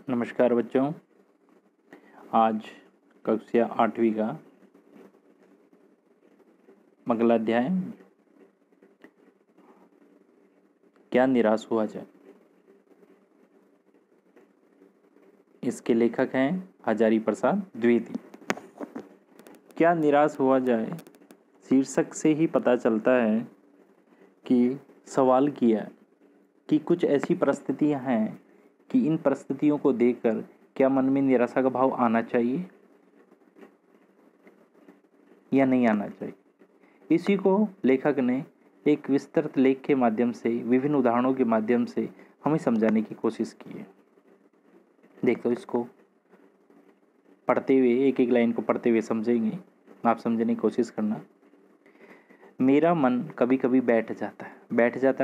नमस्कार बच्चों। आज कक्षा 8वीं का अगला अध्याय क्या निराश हुआ जाए। इसके लेखक हैं हजारी प्रसाद द्विवेदी। क्या निराश हुआ जाए शीर्षक से ही पता चलता है कि सवाल किया कि कुछ ऐसी परिस्थितियां हैं कि इन परिस्थितियों को देखकर क्या मन में निराशा का भाव आना चाहिए या नहीं आना चाहिए। इसी को लेखक ने एक विस्तृत लेख के माध्यम से, विभिन्न उदाहरणों के माध्यम से हमें समझाने की कोशिश की है। देखो, इसको पढ़ते हुए एक एक लाइन को पढ़ते हुए समझेंगे, आप समझने की कोशिश करना। मेरा मन कभी कभी बैठ जाता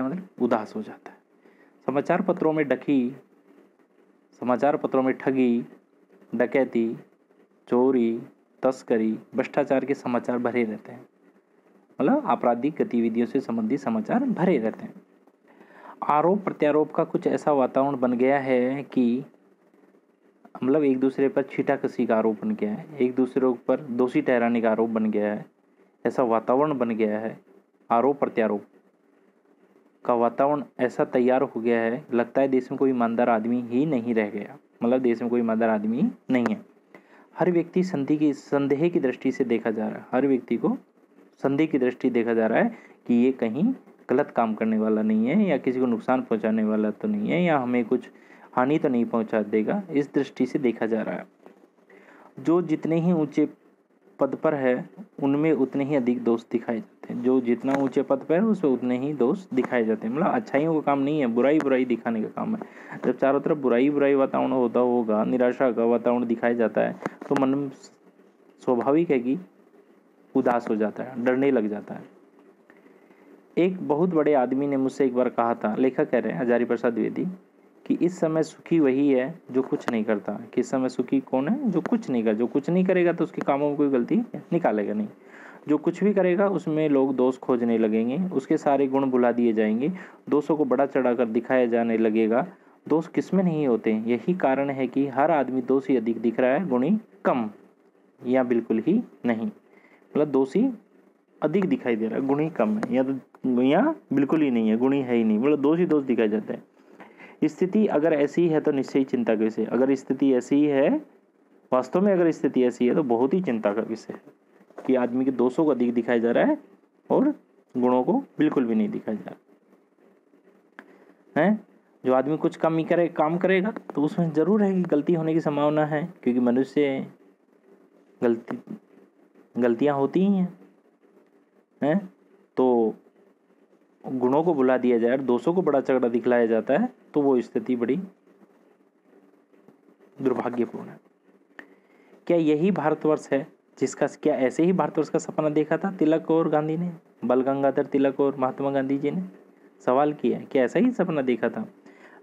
है मतलब उदास हो जाता है। समाचार पत्रों में ठगी, डकैती, चोरी, तस्करी, भ्रष्टाचार के समाचार भरे रहते हैं। मतलब आपराधिक गतिविधियों से संबंधित समाचार भरे रहते हैं। आरोप प्रत्यारोप का कुछ ऐसा वातावरण बन गया है कि मतलब एक दूसरे पर छीटाकशी का आरोप बन गया है, एक दूसरे पर दोषी ठहराने का आरोप बन गया है। ऐसा वातावरण बन गया है, आरोप प्रत्यारोप का वातावरण ऐसा तैयार हो गया है, लगता है देश में कोई ईमानदार आदमी ही नहीं रह गया। मतलब देश में कोई ईमानदार आदमी नहीं है। हर व्यक्ति संदेह की दृष्टि से देखा जा रहा है। हर व्यक्ति को संदेह की दृष्टि देखा जा रहा है कि ये कहीं गलत काम करने वाला नहीं है, या किसी को नुकसान पहुंचाने वाला तो नहीं है, या हमें कुछ हानि तो नहीं पहुंचा देगा। इस दृष्टि से देखा जा रहा है। जो जितने ही ऊंचे पद पर है उनमें उतने ही अधिक दोष दिखाए जाते हैं। जो जितना ऊंचे पद पर है उसमें उतने ही दोष दिखाए जाते हैं। मतलब अच्छाइयों का काम नहीं है, बुराई दिखाने का काम है। जब चारों तरफ बुराई वातावरण होता होगा, निराशा का वातावरण दिखाया जाता है, तो मन स्वाभाविक है कि उदास हो जाता है, डरने लग जाता है। एक बहुत बड़े आदमी ने मुझसे एक बार कहा था, लेखक कह रहे हैं हजारी प्रसाद द्विवेदी, कि इस समय सुखी वही है जो कुछ नहीं करता। कि इस समय सुखी कौन है? जो कुछ नहीं कर, जो कुछ नहीं करेगा तो उसके कामों में कोई गलती निकालेगा नहीं। जो कुछ भी करेगा उसमें लोग दोष खोजने लगेंगे, उसके सारे गुण भुला दिए जाएंगे, दोषों को बड़ा चढ़ाकर दिखाया जाने लगेगा। दोष किसमें नहीं होते? यही कारण है कि हर आदमी दोषी अधिक दिख रहा है, गुणी कम या बिल्कुल ही नहीं। मतलब दोषी अधिक दिखाई दे रहा है, गुणी कम है, या बिल्कुल ही नहीं है, गुणी है ही नहीं। मतलब दोष ही दोष दिखाई जाता है। स्थिति अगर ऐसी है तो निश्चय चिंता का विषय। अगर स्थिति ऐसी है, वास्तव में अगर स्थिति ऐसी है तो बहुत ही चिंता का विषय है कि आदमी के दोषों को अधिक दिखाया जा रहा है और गुणों को बिल्कुल भी नहीं दिखाया जा रहा है। जो आदमी कुछ काम करेगा तो उसमें जरूर है कि गलती होने की संभावना है, क्योंकि मनुष्य गलतियां होती ही हैं। तो गुणों को भुला दिया जाए और दोषों को बड़ा चढ़ा दिखलाया जाता है तो वो स्थिति बड़ी दुर्भाग्यपूर्ण है। क्या यही भारतवर्ष है क्या ऐसे ही भारतवर्ष का सपना देखा था तिलक और गांधी ने, बाल गंगाधर तिलक और महात्मा गांधी जी ने? सवाल किया, क्या ऐसा ही सपना देखा था?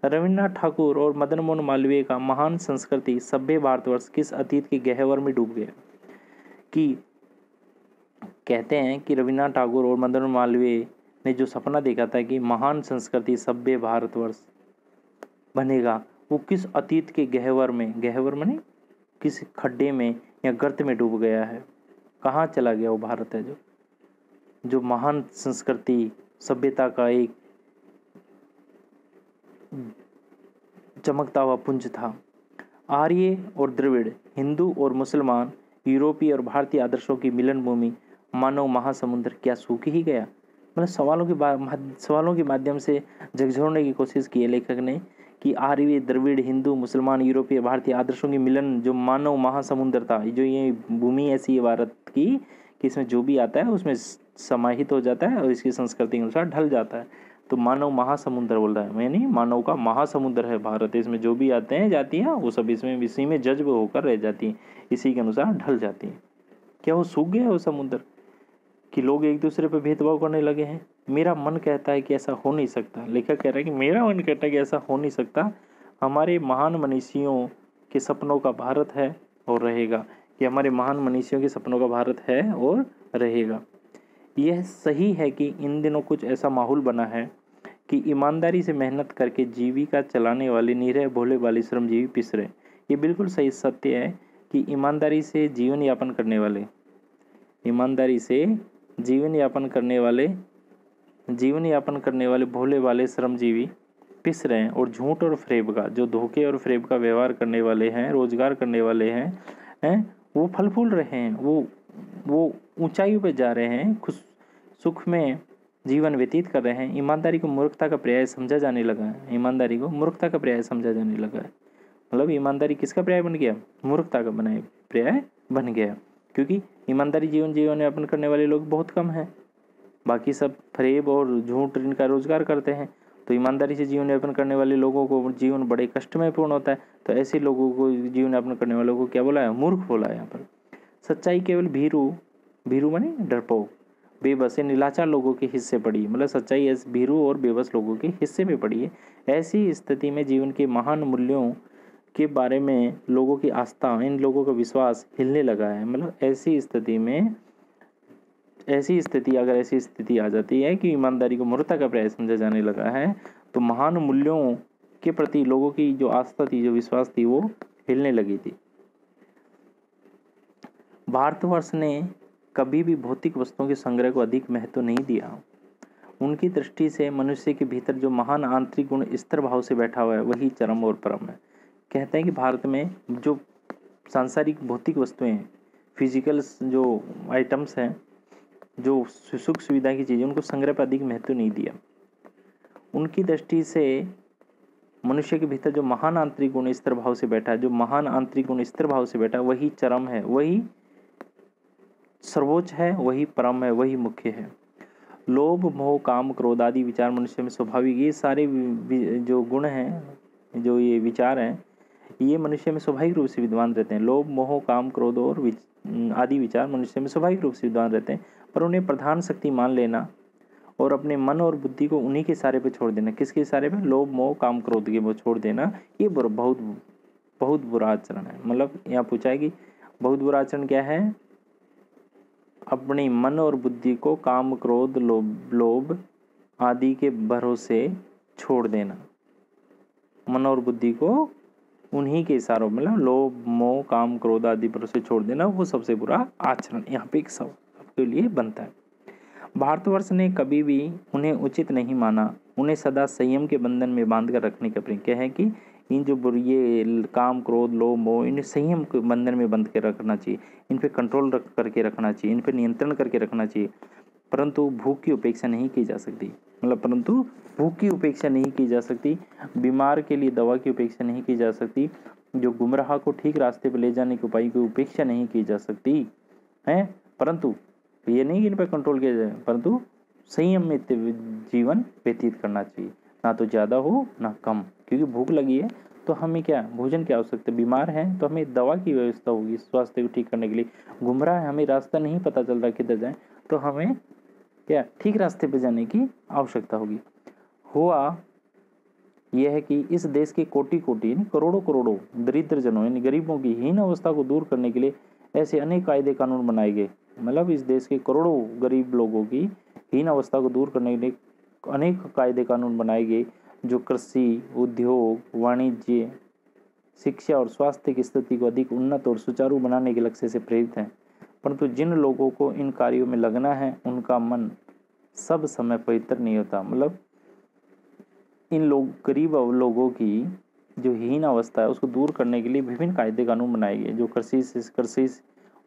रविन्द्रनाथ ठाकुर और मदन मोहन मालवीय का महान संस्कृति सभ्य भारतवर्ष किस अतीत के गहवर में डूब गया? कि कहते हैं कि रविन्द्रनाथ ठाकुर और मदन मोहन मालवीय ने जो सपना देखा था कि महान संस्कृति सभ्य भारतवर्ष बनेगा, वो किस अतीत के गहवर माने किस खड्डे में या गर्त में डूब गया है। कहाँ चला गया वो भारत है जो महान संस्कृति सभ्यता का एक चमकता हुआ पुंज था। आर्य और द्रविड़, हिंदू और मुसलमान, यूरोपीय और भारतीय आदर्शों की मिलन भूमि मानव महासमुद्र क्या सूख ही गया? मतलब सवालों के माध्यम से झकझोरने की कोशिश की है लेखक ने कि आर्य, द्रविड़, हिंदू, मुसलमान, यूरोपीय, भारतीय आदर्शों की मिलन जो मानव महासमुद्र था, जो ये भूमि ऐसी है भारत की कि इसमें जो भी आता है उसमें समाहित हो जाता है और इसकी संस्कृति के अनुसार ढल जाता है। तो मानव महासमुद्र बोल रहा है, मैं नहीं, मानव का महासमुद्र है भारत। इसमें जो भी आते हैं जाती हैं वो सब इसमें इसी में जज्ब होकर रह जाती हैं, इसी के अनुसार ढल जाती हैं। क्या वो सूख गया वो समुद्र कि लोग एक दूसरे पर भेदभाव करने लगे हैं? मेरा मन कहता है कि ऐसा हो नहीं सकता। लेखक कह रहा है कि मेरा मन कहता है कि ऐसा हो नहीं सकता। हमारे महान मनीषियों के सपनों का भारत है और रहेगा। कि हमारे महान मनीषियों के सपनों का भारत है और रहेगा। यह सही है कि इन दिनों कुछ ऐसा माहौल बना है कि ईमानदारी से मेहनत करके जीविका चलाने वाले निरह भोले भाले श्रमजीवी पिस रहे। ये बिल्कुल सही सत्य है कि ईमानदारी से जीवन यापन करने वाले, ईमानदारी से जीवन यापन करने वाले भोले भाले श्रमजीवी पिस रहे हैं, और झूठ और फरेब का, जो धोखे और फरेब का व्यवहार करने वाले हैं, रोजगार करने वाले हैं वो फल फूल रहे हैं, वो ऊंचाइयों पे जा रहे हैं, खुश सुख में जीवन व्यतीत कर रहे हैं। ईमानदारी को मूर्खता का पर्याय समझा जाने लगा है, ईमानदारी को मूर्खता का पर्याय समझा जाने लगा है। मतलब ईमानदारी किसका पर्याय बन गया? मूर्खता का बनाए पर्याय बन गया, क्योंकि ईमानदारी जीवन यापन करने वाले लोग बहुत कम हैं। बाकी सब फरेब और झूठ इनका रोजगार करते हैं, तो ईमानदारी से जीवन यापन करने वाले लोगों को जीवन बड़े कष्टमय पूर्ण होता है। तो ऐसे लोगों को, जीवन यापन करने वालों को क्या बोला है? मूर्ख बोला है यहाँ पर। सच्चाई केवल भीरू माने डरपोक, बेबस या नीलाचार लोगों के हिस्से पड़ी, मतलब सच्चाई ऐसे भीरू और बेबस लोगों के हिस्से में पड़ी है। ऐसी स्थिति में जीवन के महान मूल्यों के बारे में लोगों की आस्था, इन लोगों का विश्वास हिलने लगा है। मतलब ऐसी स्थिति आ जाती है कि ईमानदारी को मूर्खता का पर्याय समझा जाने लगा है, तो महान मूल्यों के प्रति लोगों की जो आस्था थी, जो विश्वास थी, वो हिलने लगी थी। भारतवर्ष ने कभी भी भौतिक वस्तुओं के संग्रह को अधिक महत्व नहीं दिया। उनकी दृष्टि से मनुष्य के भीतर जो महान आंतरिक गुण स्थिर भाव से बैठा हुआ है, वही चरम और परम है। कहते हैं कि भारत में जो सांसारिक भौतिक वस्तुएं, फिजिकल जो आइटम्स हैं, जो सुख सुविधा की चीज़ें, उनको संग्रह पर अधिक महत्व नहीं दिया। उनकी दृष्टि से मनुष्य के भीतर जो महान आंतरिक गुण स्थिर भाव से बैठा है, जो महान आंतरिक गुण स्थिर भाव से बैठा है, वही चरम है, वही सर्वोच्च है, वही परम है, वही मुख्य है। लोभ, मोह, काम, क्रोध आदि विचार मनुष्य में स्वाभाविक, ये सारे जो गुण हैं, जो ये विचार हैं, ये मनुष्य में स्वाभाविक रूप से विद्वान रहते हैं। लोभ, मोह, काम, क्रोध और आदि विचार मनुष्य में स्वाभाविक रूप से विद्वान रहते हैं, पर उन्हें प्रधान शक्ति मान लेना और अपने मन और बुद्धि को उन्हीं के इशारे पे छोड़ देना। किसके इशारे पे? लोभ, मोह, काम, क्रोध के वो छोड़ देना, ये बहुत बुरा आचरण है। मतलब यहाँ पूछा है कि बहुत बुरा आचरण क्या है? अपने मन और बुद्धि को काम, क्रोध, लोभ आदि के भरोसे छोड़ देना। मन और बुद्धि को उन्हीं के इशारों, मतलब लोभ, मोह, काम, क्रोध आदि भरोसे छोड़ देना, वो सबसे बुरा आचरण यहाँ पे एक सबके लिए बनता है। भारतवर्ष ने कभी भी उन्हें उचित नहीं माना, उन्हें सदा संयम के बंधन में बांध कर रखने का प्रयत्न किया है कि इन जो ये काम, क्रोध, लोभ, मोह, इन्हें संयम के बंधन में बंध के रखना चाहिए, इन पे कंट्रोल करके रखना चाहिए, इन पे नियंत्रण करके रखना चाहिए। परंतु भूख की उपेक्षा नहीं की जा सकती, बीमार के लिए दवा की उपेक्षा नहीं की जा सकती, जो गुमराह को ठीक रास्ते पर ले जाने के उपाय की उपेक्षा नहीं की जा सकती है। परंतु ये नहीं कि इन पर कंट्रोल किया जाए, परंतु संयम में जीवन व्यतीत करना चाहिए, ना तो ज़्यादा हो ना कम। क्योंकि भूख लगी है तो हमें क्या भोजन की आवश्यकता, बीमार हैं तो हमें दवा की व्यवस्था होगी स्वास्थ्य को ठीक करने के लिए, गुमराह है, हमें रास्ता नहीं पता चल रहा किधर जाए, तो हमें क्या ठीक रास्ते पर जाने की आवश्यकता होगी। हुआ यह है कि इस देश के कोटि यानी करोड़ों दरिद्र जनों यानी गरीबों की हीन अवस्था को दूर करने के लिए ऐसे अनेक कायदे कानून बनाए गए। मतलब इस देश के करोड़ों गरीब लोगों की हीन अवस्था को दूर करने के लिए अनेक कायदे कानून बनाए गए, जो कृषि, उद्योग, वाणिज्य, शिक्षा और स्वास्थ्य की स्थिति को अधिक उन्नत और सुचारू बनाने के लक्ष्य से प्रेरित हैं। परंतु जिन लोगों को इन कार्यों में लगना है, उनका मन सब समय पवित्र नहीं होता। मतलब इन गरीब लोगों की जो हीन अवस्था है उसको दूर करने के लिए विभिन्न कायदे कानून बनाए गए, जो कृषि,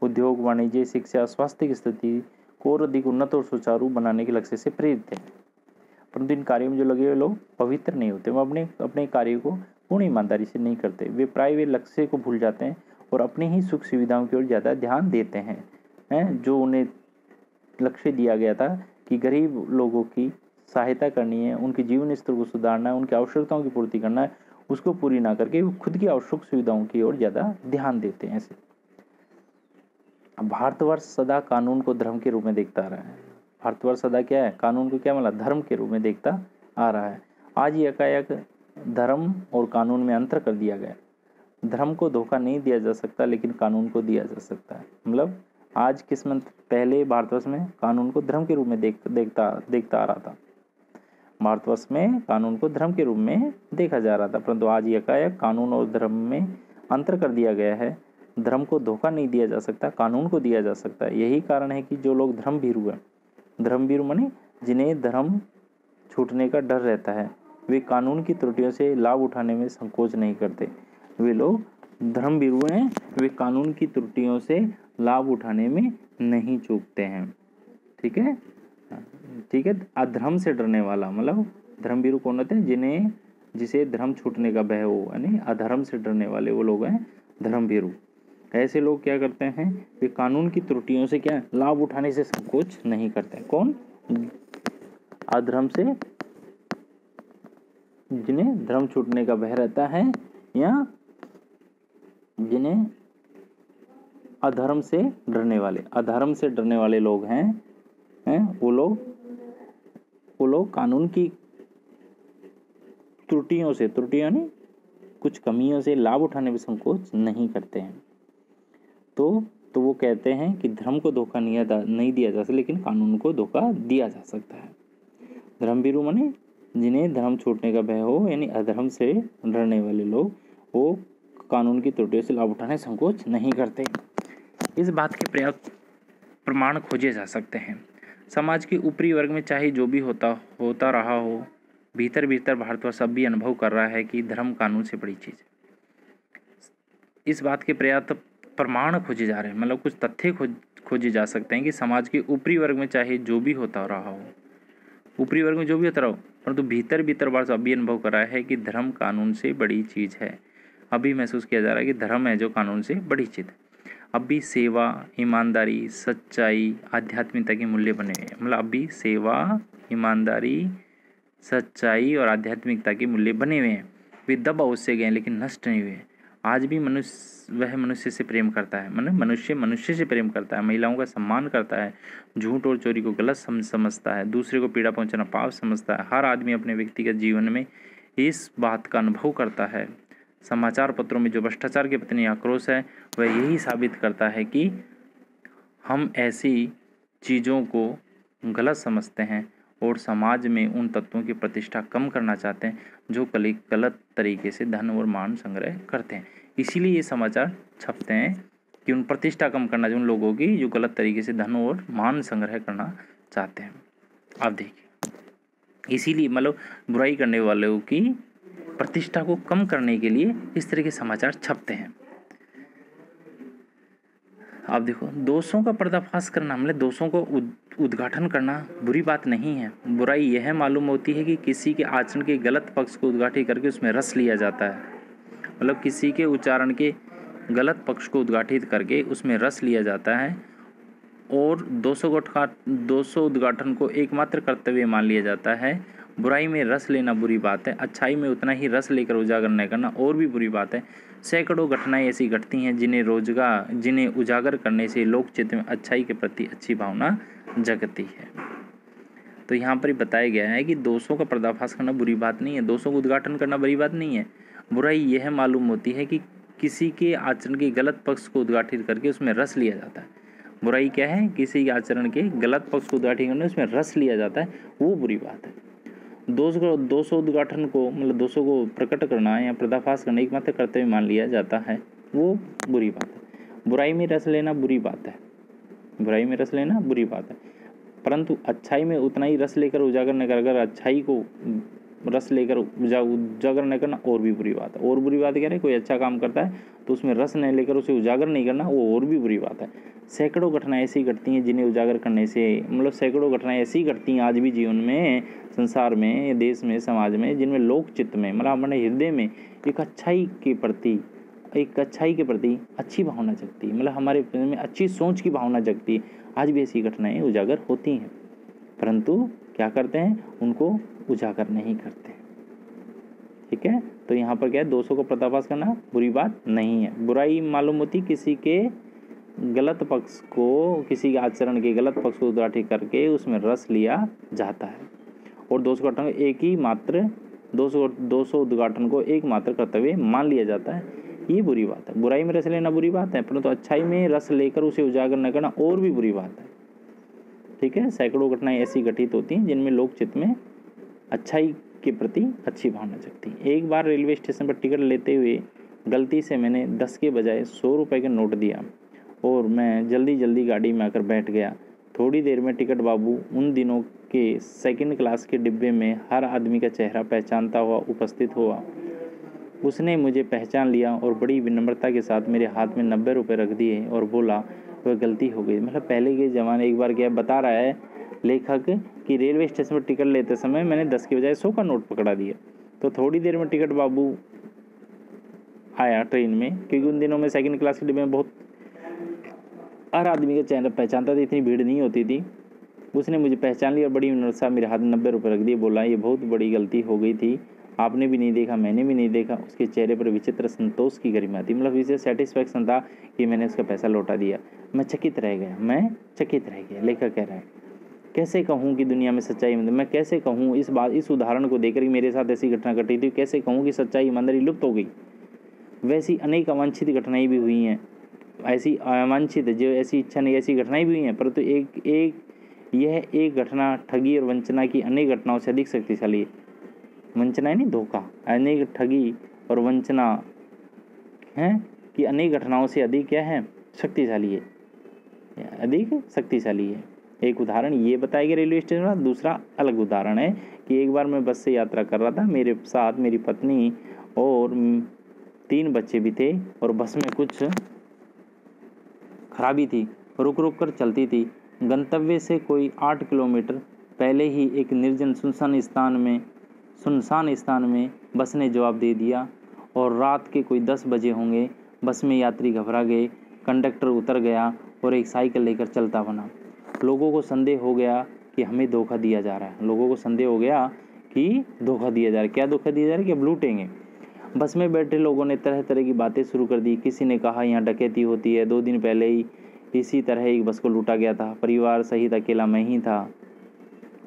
उद्योग, वाणिज्य, शिक्षा, स्वास्थ्य की स्थिति को और अधिक उन्नत और सुचारू बनाने के लक्ष्य से प्रेरित थे। परंतु इन कार्यों में जो लगे हुए लोग पवित्र नहीं होते, वो अपने कार्य को पूर्ण ईमानदारी से नहीं करते, वे प्राय वे लक्ष्य को भूल जाते हैं और अपनी ही सुख सुविधाओं की ओर ज़्यादा ध्यान देते हैं। जो उन्हें लक्ष्य दिया गया था कि गरीब लोगों की सहायता करनी है, उनके जीवन स्तर को सुधारना है, उनकी आवश्यकताओं की पूर्ति करना है, उसको पूरी ना करके वो खुद की आवश्यक सुविधाओं की ओर ज़्यादा ध्यान देते हैं। ऐसे भारतवर्ष सदा कानून को धर्म के रूप में देखता आ रहा है। भारतवर्ष सदा क्या है? कानून को क्या मतलब धर्म के रूप में देखता आ रहा है। आज ये एकाएक धर्म और कानून में अंतर कर दिया गया। धर्म को धोखा नहीं दिया जा सकता, लेकिन कानून को दिया जा सकता है। मतलब आज किस्मत, पहले भारतवर्ष में कानून को धर्म के रूप में देखता आ रहा था। भारतवर्ष में कानून को धर्म के रूप में देखा जा रहा था, परंतु आज एकाएक कानून और धर्म में अंतर कर दिया गया है। धर्म को धोखा नहीं दिया जा सकता, कानून को दिया जा सकता है। यही कारण है कि जो लोग धर्मभीरू हैं, धर्मभीरू माने जिन्हें धर्म छूटने का डर रहता है, वे कानून की त्रुटियों से लाभ उठाने में संकोच नहीं करते। वे लोग धर्मभीरू हैं, वे कानून की त्रुटियों से लाभ उठाने में नहीं चूकते हैं। ठीक है, ठीक है। अधर्म से डरने वाला मतलब धर्मभीरू कौन होते हैं? जिसे धर्म छूटने का भय हो, यानी अधर्म से डरने वाले वो लोग हैं धर्मभीरू। ऐसे लोग क्या करते हैं? वे कानून की त्रुटियों से क्या लाभ उठाने से संकोच नहीं करते। कौन? अधर्म से, जिन्हें धर्म छूटने का भय रहता है या जिन्हें अधर्म से डरने वाले लोग हैं वो लोग कानून की त्रुटियों यानी कुछ कमियों से लाभ उठाने में संकोच नहीं करते हैं। तो वो कहते हैं कि धर्म को धोखा नहीं दिया जा सकता, लेकिन कानून को धोखा दिया जा सकता है। धर्मभीरू माने जिन्हें धर्म छूटने का भय हो, यानी अधर्म से डरने वाले लोग, वो कानून की त्रुटियों से लाभ उठाने संकोच नहीं करते। इस बात के पर्याप्त प्रमाण खोजे जा सकते हैं। समाज के ऊपरी वर्ग में चाहे जो भी होता रहा हो, भीतर भारतवर्ष अब भी अनुभव कर रहा है कि धर्म कानून से बड़ी चीज़ है। इस बात के पर्याप्त प्रमाण खोजे जा रहे हैं, मतलब कुछ तथ्य खोजे जा सकते हैं कि समाज के ऊपरी वर्ग में चाहे जो भी होता रहा हो, ऊपरी वर्ग में जो भी होता रहा हो, परंतु भीतर भारतवर्ष अब भी अनुभव कर रहा है कि धर्म कानून से बड़ी चीज़ है। अभी महसूस किया जा रहा है कि धर्म है जो कानून से बड़ी चीज़ है। अब भी सेवा, ईमानदारी, सच्चाई, आध्यात्मिकता के मूल्य बने हुए हैं। मतलब अब भी सेवा, ईमानदारी, सच्चाई और आध्यात्मिकता के मूल्य बने हुए हैं। वे दब अवश्य गए लेकिन नष्ट नहीं हुए। आज भी मनुष्य से प्रेम करता है, मतलब मनुष्य से प्रेम करता है, महिलाओं का सम्मान करता है, झूठ और चोरी को गलत समझता है, दूसरे को पीड़ा पहुंचाना पाप समझता है। हर आदमी अपने व्यक्तिगत जीवन में इस बात का अनुभव करता है। समाचार पत्रों में जो भ्रष्टाचार के प्रति आक्रोश है वह यही साबित करता है कि हम ऐसी चीज़ों को गलत समझते हैं और समाज में उन तत्वों की प्रतिष्ठा कम करना चाहते हैं जो गलत तरीके से धन और मान संग्रह करते हैं। इसीलिए ये समाचार छपते हैं कि उन प्रतिष्ठा कम करना चाहिए उन लोगों की जो गलत तरीके से धन और मान संग्रह करना चाहते हैं। आप देखिए, इसीलिए मतलब बुराई करने वालों की प्रतिष्ठा को कम करने के लिए इस तरह के समाचार छपते हैं। आप देखो, दोषों का पर्दाफाश करना मतलब दोषों को उद्घाटन करना बुरी बात नहीं है। बुराई यह मालूम होती है कि किसी के आचरण के गलत पक्ष को उद्घाटित करके उसमें रस लिया जाता है। मतलब किसी के उच्चारण के गलत पक्ष को उद्घाटित करके उसमें रस लिया जाता है और दोषों उद्घाटन को एकमात्र कर्तव्य मान लिया जाता है। बुराई में रस लेना बुरी बात है, अच्छाई में उतना ही रस लेकर उजागर न करना और भी बुरी बात है। सैकड़ों घटनाएं ऐसी घटती हैं जिन्हें उजागर करने से लोक चित्त में अच्छाई के प्रति अच्छी भावना जगती है। तो यहाँ पर बताया गया है कि दोषों का पर्दाफाश करना बुरी बात नहीं है, दोषों को उद्घाटन करना बुरी बात नहीं है। बुराई यह मालूम होती है कि किसी के आचरण के गलत पक्ष को उद्घाटित करके उसमें रस लिया जाता है। बुराई क्या है? किसी के आचरण के गलत पक्ष को उद्घाटित करने उसमें रस लिया जाता है, वो बुरी बात है। दोषों उद्घाटन को मतलब दोषों को प्रकट करना या पर्दाफाश करना एकमात्र कर्तव्य मान लिया जाता है, वो बुरी बात है। बुराई में रस लेना बुरी बात है, बुराई में रस लेना बुरी बात है, परंतु अच्छाई में उतना ही रस लेकर उजागर न कर, अगर अच्छाई को रस लेकर उजागर न करना और भी बुरी बात है। और बुरी बात क्या है? कोई अच्छा काम करता है तो उसमें रस नहीं लेकर उसे उजागर नहीं करना, वो और भी बुरी बात है। सैकड़ों घटनाएं ऐसी घटती हैं जिन्हें उजागर करने से मतलब सैकड़ों घटनाएं ऐसी घटती हैं आज भी जीवन में, संसार में, देश में, समाज में, जिनमें लोक चित्त में मतलब हमारे हृदय में एक अच्छाई के प्रति अच्छी भावना जगती है, मतलब हमारे में अच्छी सोच की भावना जगती है। आज भी ऐसी घटनाएं उजागर होती हैं, परंतु क्या करते हैं? उनको उजागर नहीं करते। ठीक है, तो यहाँ पर क्या है? दोषों को पर्दाफाश करना बुरी बात नहीं है। बुराई मालूम होती किसी के गलत पक्ष को, किसी के आचरण के गलत पक्ष को उद्घाटित करके उसमें रस लिया जाता है और दोषों उद्घाटन को एक मात्र कर्तव्य मान लिया जाता है, ये बुरी बात है। बुराई में रस लेना बुरी बात है, परंतु अच्छाई में रस लेकर उसे उजागर न करना और भी बुरी बात है। ठीक है, सैकड़ों घटनाएं ऐसी घटित होती हैं जिनमें लोक चित्त में अच्छाई के प्रति अच्छी भावना जगती। एक बार रेलवे स्टेशन पर टिकट लेते हुए गलती से मैंने 10 के बजाय 100 रुपये का नोट दिया और मैं जल्दी जल्दी गाड़ी में आकर बैठ गया। थोड़ी देर में टिकट बाबू उन दिनों के सेकंड क्लास के डिब्बे में हर आदमी का चेहरा पहचानता हुआ उपस्थित हुआ। उसने मुझे पहचान लिया और बड़ी विनम्रता के साथ मेरे हाथ में 90 रुपये रख दिए और बोला वह गलती हो गई। मतलब पहले के ज़माने, एक बार क्या बता रहा है लेखक कि रेलवे स्टेशन पर टिकट लेते समय मैंने 10 के बजाय 100 का नोट पकड़ा दिया। तो थोड़ी देर में टिकट बाबू आया ट्रेन में, क्योंकि उन दिनों में सेकंड क्लास के डिब्बे में बहुत हर आदमी का चेहरा पहचानता था, इतनी भीड़ नहीं होती थी। उसने मुझे पहचान लिया और बड़ी विनम्रता मेरे हाथ में 90 रुपये रख दिए। बोला ये बहुत बड़ी गलती हो गई थी, आपने भी नहीं देखा, मैंने भी नहीं देखा। उसके चेहरे पर विचित्र संतोष की गरिमा थी, मतलब इसे सेटिस्फैक्शन था कि मैंने उसका पैसा लौटा दिया। मैं चकित रह गया। लेखक कह रहा है कैसे कहूँ कि दुनिया में सच्चाई, मैं कैसे कहूँ इस उदाहरण को देकर कि मेरे साथ ऐसी घटना घटी थी, कैसे कहूँ कि सच्चाई ईमानदारी लुप्त हो गई। वैसी अनेक अवांछित घटनाएं भी हुई हैं, ऐसी अवांछित जो ऐसी इच्छा नहीं ऐसी घटनाएं भी हुई हैं, परंतु यह एक घटना ठगी और वंचना की अनेक घटनाओं से अधिक शक्तिशाली है। वंचना है नहीं, धोखा, अनेक ठगी और वंचना है कि अनेक घटनाओं से अधिक क्या है, शक्तिशाली है, अधिक शक्तिशाली है। एक उदाहरण ये बताया गया रेलवे स्टेशन का। दूसरा अलग उदाहरण है कि एक बार मैं बस से यात्रा कर रहा था, मेरे साथ मेरी पत्नी और 3 बच्चे भी थे और बस में कुछ खराबी थी, रुक रुक कर चलती थी। गंतव्य से कोई 8 किलोमीटर पहले ही एक निर्जन सुनसान स्थान में बस ने जवाब दे दिया और रात के कोई 10 बजे होंगे। बस में यात्री घबरा गए, कंडक्टर उतर गया और एक साइकिल लेकर चलता बना। लोगों को संदेह हो गया कि हमें धोखा दिया जा रहा है। क्या धोखा दिया जा रहा है कि अब लूटेंगे। बस में बैठे लोगों ने तरह तरह की बातें शुरू कर दी। किसी ने कहा यहाँ डकैती होती है, 2 दिन पहले ही इसी तरह एक बस को लूटा गया था, परिवार सहित अकेला मैं ही था।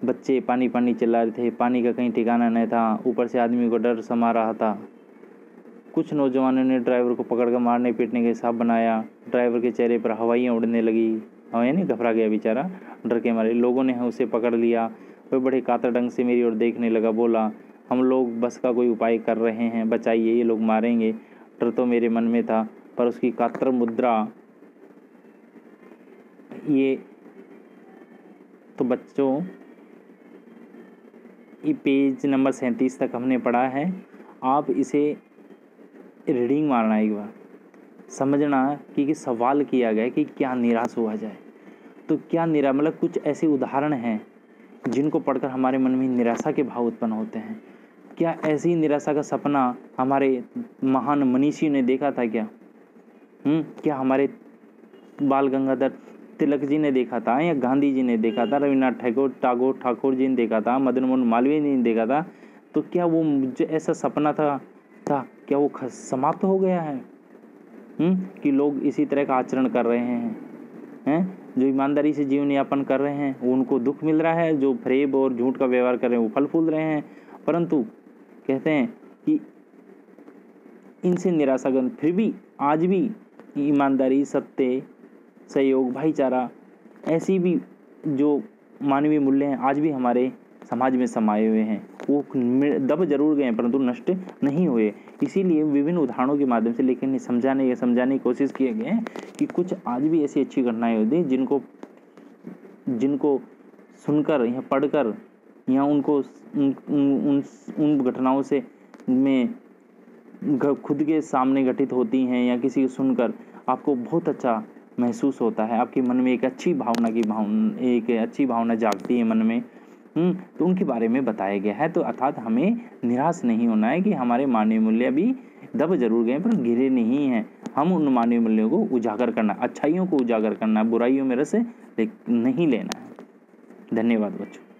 बच्चे पानी चिल्ला रहे थे, पानी का कहीं ठिकाना नहीं था, ऊपर से आदमी को डर समा रहा था। कुछ नौजवानों ने ड्राइवर को पकड़कर मारने पीटने का हिसाब बनाया। ड्राइवर के चेहरे पर हवाइयाँ उड़ने लगी, हवाइयाँ नहीं, घबरा गया बेचारा डर के मारे। लोगों ने उसे पकड़ लिया। वह बड़े कातर ढंग से मेरी ओर देखने लगा। बोला हम लोग बस का कोई उपाय कर रहे हैं, बचाइए, ये लोग मारेंगे। डर तो मेरे मन में था, पर उसकी कातर मुद्रा, ये तो बच्चों ये पेज नंबर 37 तक हमने पढ़ा है। आप इसे रीडिंग मारना, एक बार समझना कि सवाल किया गया कि क्या निराश हुआ जाए। तो क्या मतलब कुछ ऐसे उदाहरण हैं जिनको पढ़कर हमारे मन में निराशा के भाव उत्पन्न होते हैं। क्या ऐसी निराशा का सपना हमारे महान मनीषी ने देखा था क्या हमारे बाल गंगाधर तिलक जी ने देखा था, या गांधी जी ने देखा था, रविन्द्रनाथ ठाकुर जी ने देखा था, मदन मोहन मालवीय जी ने देखा था। तो क्या वो जो ऐसा सपना था क्या वो समाप्त हो गया है कि लोग इसी तरह का आचरण कर रहे हैं जो ईमानदारी से जीवन यापन कर रहे हैं उनको दुख मिल रहा है, जो फरेब और झूठ का व्यवहार कर रहे हैं वो फल फूल रहे हैं। परंतु कहते हैं कि इनसे निराशागन फिर भी आज भी ईमानदारी, सत्य, सहयोग, भाईचारा, ऐसी भी जो मानवीय मूल्य हैं आज भी हमारे समाज में समाये हुए हैं। वो दब जरूर गए हैं परंतु नष्ट नहीं हुए। इसीलिए विभिन्न उदाहरणों के माध्यम से लेकिन समझाने की कोशिश किए गए हैं कि कुछ आज भी ऐसी अच्छी घटनाएं होती हैं जिनको सुनकर या पढ़कर या उनको उन घटनाओं से में खुद के सामने घटित होती हैं या किसी को सुनकर आपको बहुत अच्छा महसूस होता है, आपके मन में एक अच्छी भावना जागती है मन में। तो उनके बारे में बताया गया है। तो अर्थात हमें निराश नहीं होना है कि हमारे मानवीय मूल्य अभी दब जरूर गए पर गिरे नहीं हैं। हम उन मानवीय मूल्यों को उजागर करना, अच्छाइयों को उजागर करना, बुराइयों में रस नहीं लेना है। धन्यवाद बच्चों।